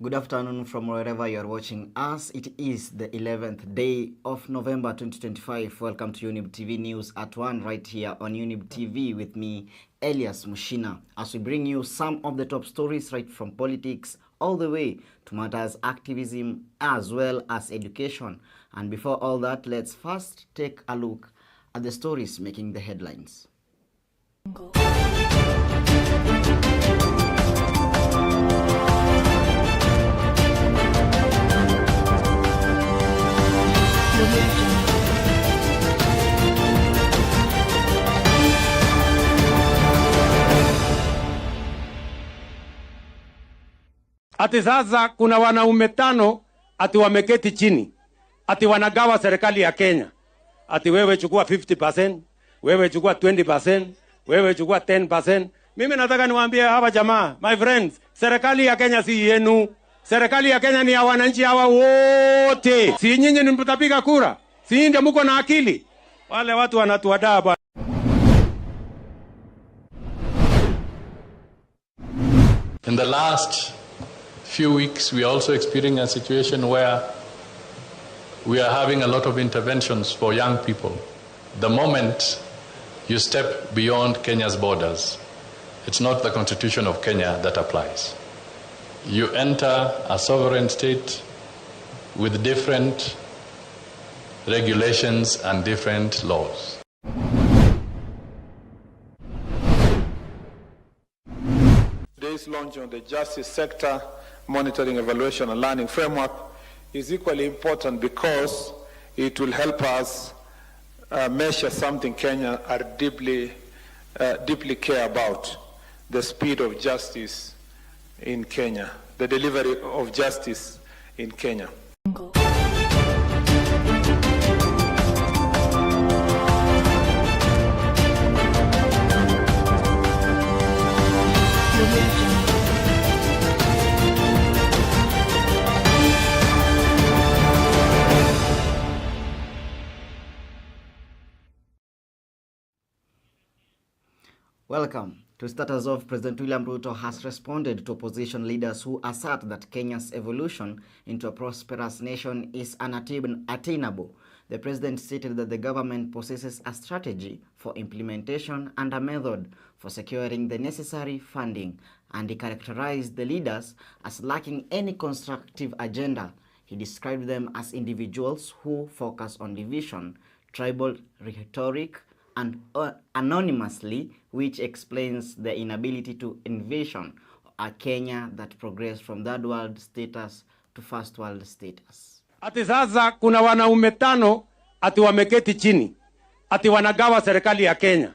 Good afternoon from wherever you are watching us. It is the 11th day of November 2025. Welcome to Younib TV News at 1 right here on Younib TV with me, Elias Muchina, as we bring you some of the top stories right from politics all the way to matters activism as well as education. And before all that, let's first take a look at the stories making the headlines. Ati sasa kuna wanaume tano ati wameketi chini ati wanagawa serikali ya Kenya. Ati wewe chukua 50%, wewe chukua 20%, wewe chukua 10%. Mimi nataka niwaambie hawa jamaa, my friends, serikali ya Kenya si yenu. Serikali ya Kenya ni ya wananchi hawa wote. Si nyinyi mtapiga kura? Si ndio mko na akili? Wale watu wanatuadaa bwana. In the last few weeks, we are also experiencing a situation where we are having a lot of interventions for young people. The moment you step beyond Kenya's borders, it's not the Constitution of Kenya that applies. You enter a sovereign state with different regulations and different laws. Today's launch on the justice sector monitoring, evaluation and learning framework is equally important because it will help us measure something Kenya are deeply care about: the speed of justice in Kenya, the delivery of justice in Kenya. Welcome. To start us off, President William Ruto has responded to opposition leaders who assert that Kenya's evolution into a prosperous nation is unattainable. The president stated that the government possesses a strategy for implementation and a method for securing the necessary funding, and he characterized the leaders as lacking any constructive agenda. He described them as individuals who focus on division, tribal rhetoric, and anonymously, which explains the inability to envision a Kenya that progressed from third world status to first world status. Ati sasa kuna wanaume tano ati wameketi chini ati wanagawa serikali ya Kenya.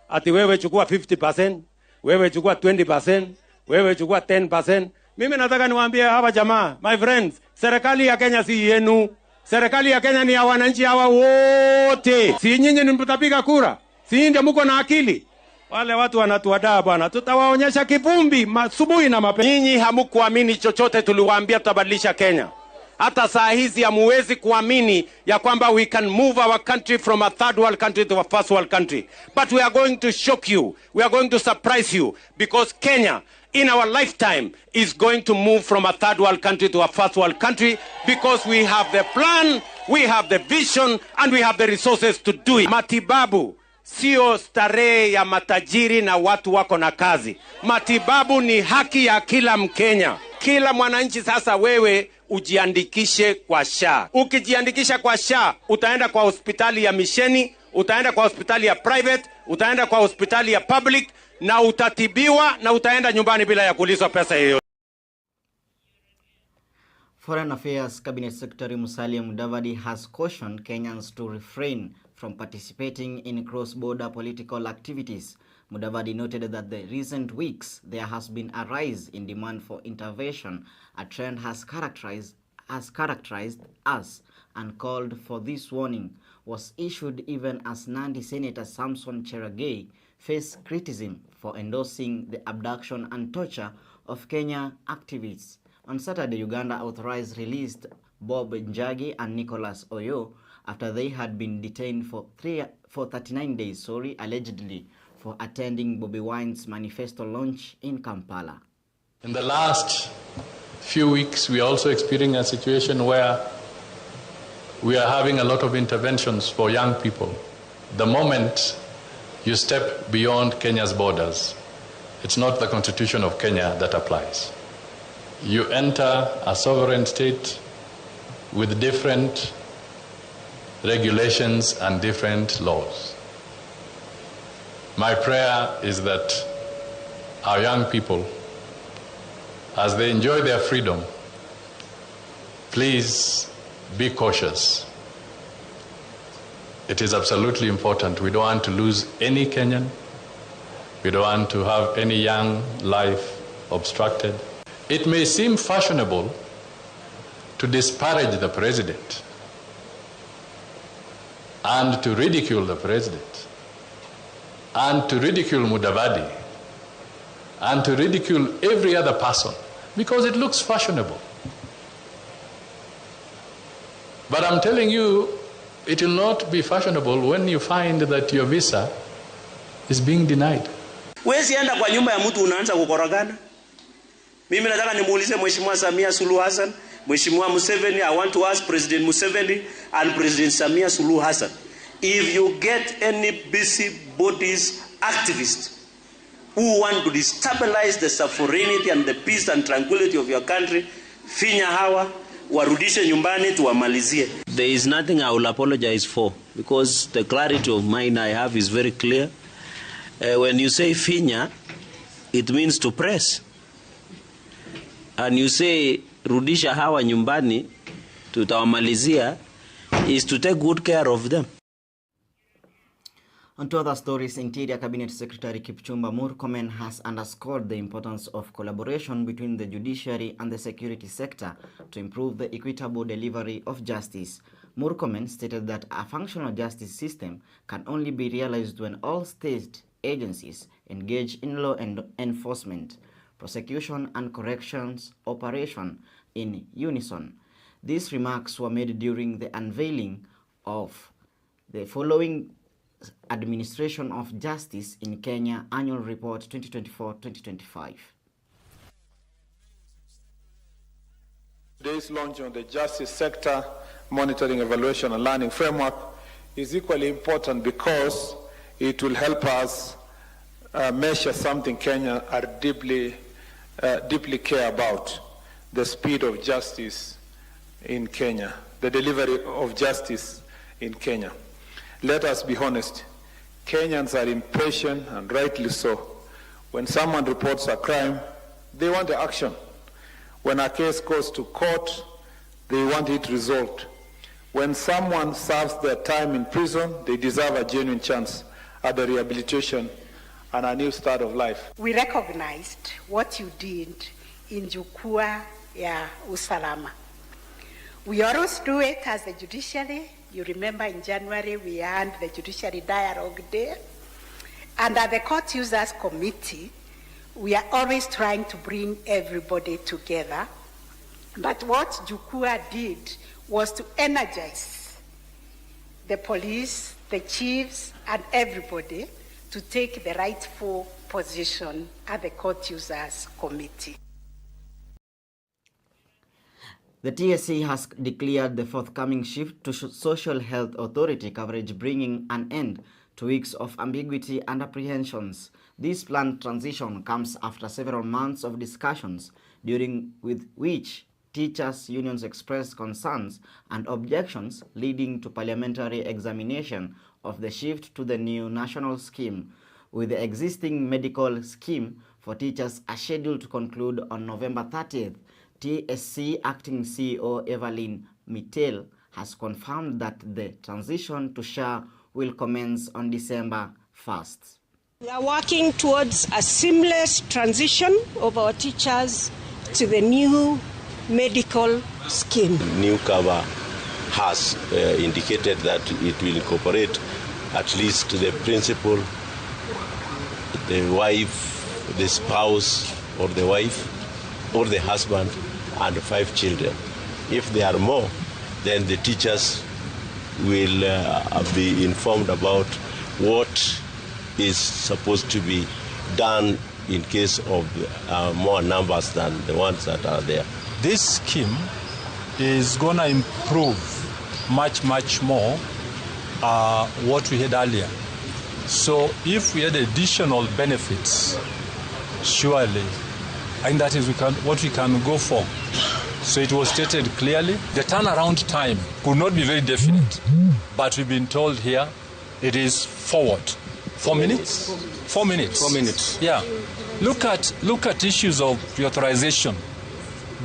Ati wewe chukua 50%, wewe chukua 20%, wewe chukua 10%. Mimi nataka niwaambie hawa jamaa, my friends, serikali ya Kenya si yenu. Serikali ya Kenya ni ya wananchi hawa wote. Si nyinyi mtapiga kura? Si ndio mko na akili? Wale watu wanatuadaa bwana. Tutawaonyesha kivumbi asubuhi na mapema. Nyinyi hamkuamini chochote tuliwaambia tutabadilisha Kenya. Hata saa hizi hamuwezi kuamini ya kwamba we can move our country from a third world country to a first world country. But we are going to shock you. We are going to surprise you, because Kenya in our lifetime is going to move from a third world country to a first world country, because we have the plan, we have the vision, and we have the resources to do it. Matibabu sio starehe ya matajiri na watu wako na kazi. Matibabu ni haki ya kila Mkenya. Kila mwananchi sasa wewe ujiandikishe kwa SHA. Ukijiandikisha kwa SHA, utaenda kwa hospitali ya misheni, utaenda kwa hospitali ya private, utaenda kwa hospitali ya public, na utatibiwa na utaenda nyumbani bila ya kulizwa pesa hiyo. Foreign Affairs Cabinet Secretary Musalia Mudavadi has cautioned Kenyans to refrain from participating in cross-border political activities. Mudavadi noted that the recent weeks there has been a rise in demand for intervention, a trend has characterized us, and called for this warning was issued even as Nandi Senator Samson Cherargei faced criticism for endorsing the abduction and torture of Kenya activists. On Saturday, Uganda authorized released Bob Njagi and Nicholas Oyo after they had been detained for 39 days, allegedly for attending Bobi Wine's manifesto launch in Kampala. In the last few weeks, we are also experiencing a situation where we are having a lot of interventions for young people. The moment you step beyond Kenya's borders, it's not the Constitution of Kenya that applies. You enter a sovereign state with different regulations and different laws. My prayer is that our young people, as they enjoy their freedom, please be cautious. It is absolutely important. We don't want to lose any Kenyan. We don't want to have any young life obstructed. It may seem fashionable to disparage the president and to ridicule the president and to ridicule Mudavadi and to ridicule every other person because it looks fashionable. But I'm telling you, it will not be fashionable when you find that your visa is being denied. Wezi enda kwa nyumba ya mtu unaanza kukorogana. Mimi nataka nimuulize Mheshimiwa Samia Suluhu Hassan, Mheshimiwa Museveni, I want to ask President Museveni and President Samia Suluhu Hassan, if you get any busybodies activists who want to destabilize the sovereignty and the peace and tranquility of your country, finya hawa, warudishe nyumbani tuwamalizie. There is nothing I will apologize for because the clarity of mind I have is very clear. When you say finya, it means to press. And you say rudisha hawa nyumbani tutawamalizia is to take good care of them. On to other stories, Interior Cabinet Secretary Kipchumba Murkomen has underscored the importance of collaboration between the judiciary and the security sector to improve the equitable delivery of justice. Murkomen stated that a functional justice system can only be realized when all state agencies engage in law enforcement, prosecution and corrections operation in unison. These remarks were made during the unveiling of the following Administration of Justice in Kenya Annual Report 2024-2025. Today's launch on the Justice Sector Monitoring, Evaluation and Learning Framework is equally important because it will help us measure something Kenya are deeply care about, the speed of justice in Kenya, the delivery of justice in Kenya. Let us be honest, Kenyans are impatient and rightly so. When someone reports a crime, they want the action. When a case goes to court, they want it resolved. When someone serves their time in prison, they deserve a genuine chance at the rehabilitation and a new start of life. We recognized what you did in Jukwaa ya Usalama. We always do it as the judiciary. You remember in January we had the Judiciary Dialogue Day. And at the Court Users Committee, we are always trying to bring everybody together. But what Jukwaa did was to energize the police, the chiefs, and everybody to take the rightful position at the Court Users Committee. The TSC has declared the forthcoming shift to Social Health Authority coverage, bringing an end to weeks of ambiguity and apprehensions. This planned transition comes after several months of discussions, during which teachers' unions expressed concerns and objections, leading to parliamentary examination of the shift to the new national scheme. With the existing medical scheme for teachers scheduled to conclude on November 30th, TSC Acting CEO Evelyn Mittel has confirmed that the transition to SHA will commence on December 1st. We are working towards a seamless transition of our teachers to the new medical scheme. New cover has indicated that it will incorporate at least the principal, the wife, the spouse, or the wife, or the husband, and 5 children. If there are more, then the teachers will be informed about what is supposed to be done in case of more numbers than the ones that are there. this scheme is going to improve much more what we had earlier. So if we had additional benefits, surely, and that is what we can go for. So it was stated clearly. The turnaround time could not be very definite, but we've been told here it is forward. 4 minutes? 4 minutes. 4 minutes. Yeah. Look at issues of reauthorization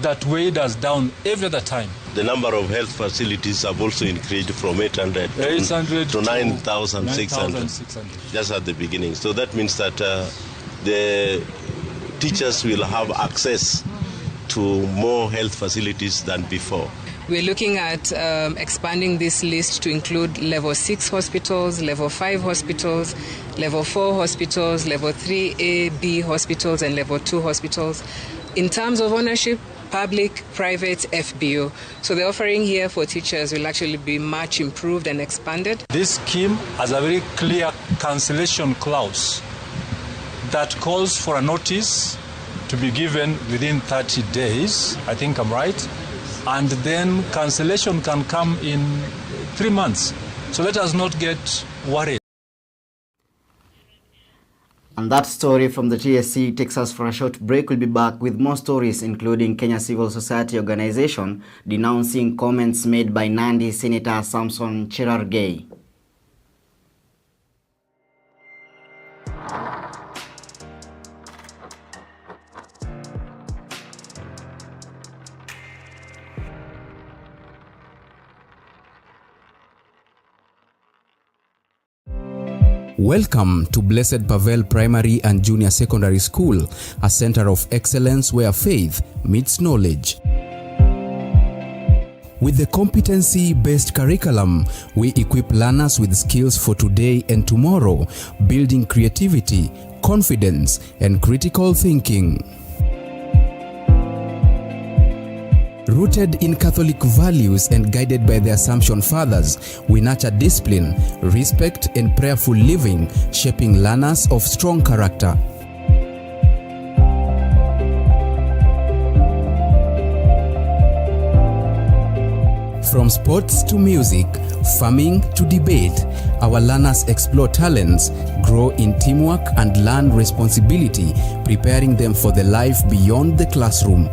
that weighed us down every other time. The number of health facilities have also increased from 800 to 9,600 just at the beginning. So that means that the teachers will have access to more health facilities than before. We're looking at expanding this list to include level 6 hospitals, level 5 hospitals, level 4 hospitals, level 3A, B hospitals, and level 2 hospitals. In terms of ownership, public, private, FBO. So the offering here for teachers will actually be much improved and expanded. This scheme has a very clear cancellation clause that calls for a notice to be given within 30 days. I think I'm right. And then cancellation can come in 3 months. So let us not get worried. And that story from the TSC takes us for a short break. We'll be back with more stories, including Kenya Civil Society Organization denouncing comments made by Nandi Senator Samson Cherargei. Welcome to Blessed Pavel Primary and Junior Secondary School, a center of excellence where faith meets knowledge. With the competency-based curriculum, we equip learners with skills for today and tomorrow, building creativity, confidence, and critical thinking. Rooted in Catholic values and guided by the Assumption Fathers, we nurture discipline, respect, and prayerful living, shaping learners of strong character. From sports to music, farming to debate, our learners explore talents, grow in teamwork, and learn responsibility, preparing them for the life beyond the classroom.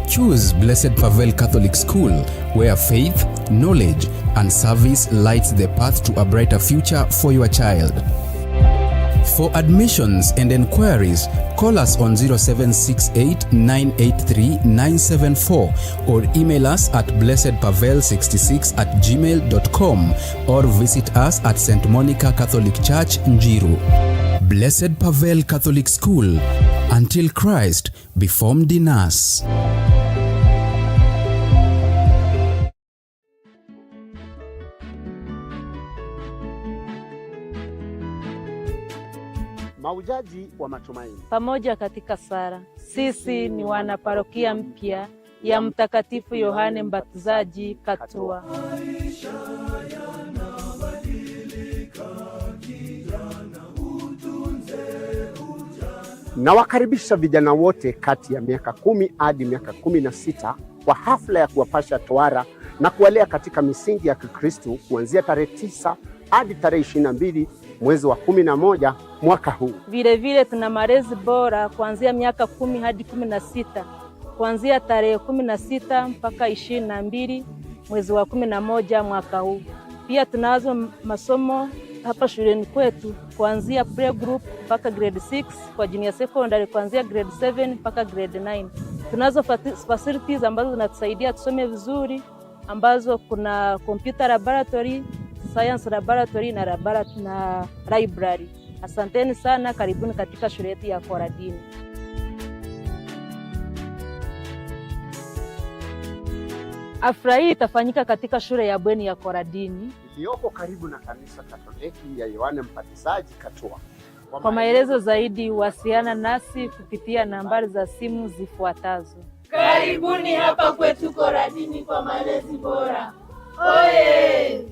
Choose Blessed Pavel Catholic School, where faith, knowledge, and service lights the path to a brighter future for your child. For admissions and enquiries, call us on 0768 983 974 or email us at blessedpavel66@gmail.com or visit us at St. Monica Catholic Church, Njiru. Blessed Pavel Catholic School, until Christ be formed in us. Maujaji wa matumaini. Pamoja katika sala, sisi ni wanaparokia mpya ya Mtakatifu Yohane Mbatizaji Katua. Nawakaribisha vijana wote kati ya miaka 10 hadi miaka 16 kwa hafla ya kuwapasha tohara na kuwalea katika misingi ya Kikristo kuanzia tarehe 9 hadi tarehe 22 mwezi wa 11 mwaka huu. Vile tuna malezi bora kuanzia miaka 10 hadi 16, kuanzia tarehe 16 mpaka 22 mwezi wa 11 mwaka huu. Pia tunazo masomo hapa shuleni kwetu kuanzia pre-group mpaka grade 6, kwa junior secondary kuanzia grade 7 mpaka grade 9. Tunazo facilities ambazo zinatusaidia tusome vizuri, ambazo kuna computer laboratory, science laboratory na library. Asanteni sana, karibuni katika shule yetu ya Koradini. Afra hii itafanyika katika shule ya bweni ya Koradini iliyoko karibu na kanisa Katoliki ya Yohane Mbatizaji Katua. Kwa maelezo zaidi wasiliana nasi kupitia nambari za simu zifuatazo. Karibuni hapa kwetu Koradini kwa malezi bora. Oye!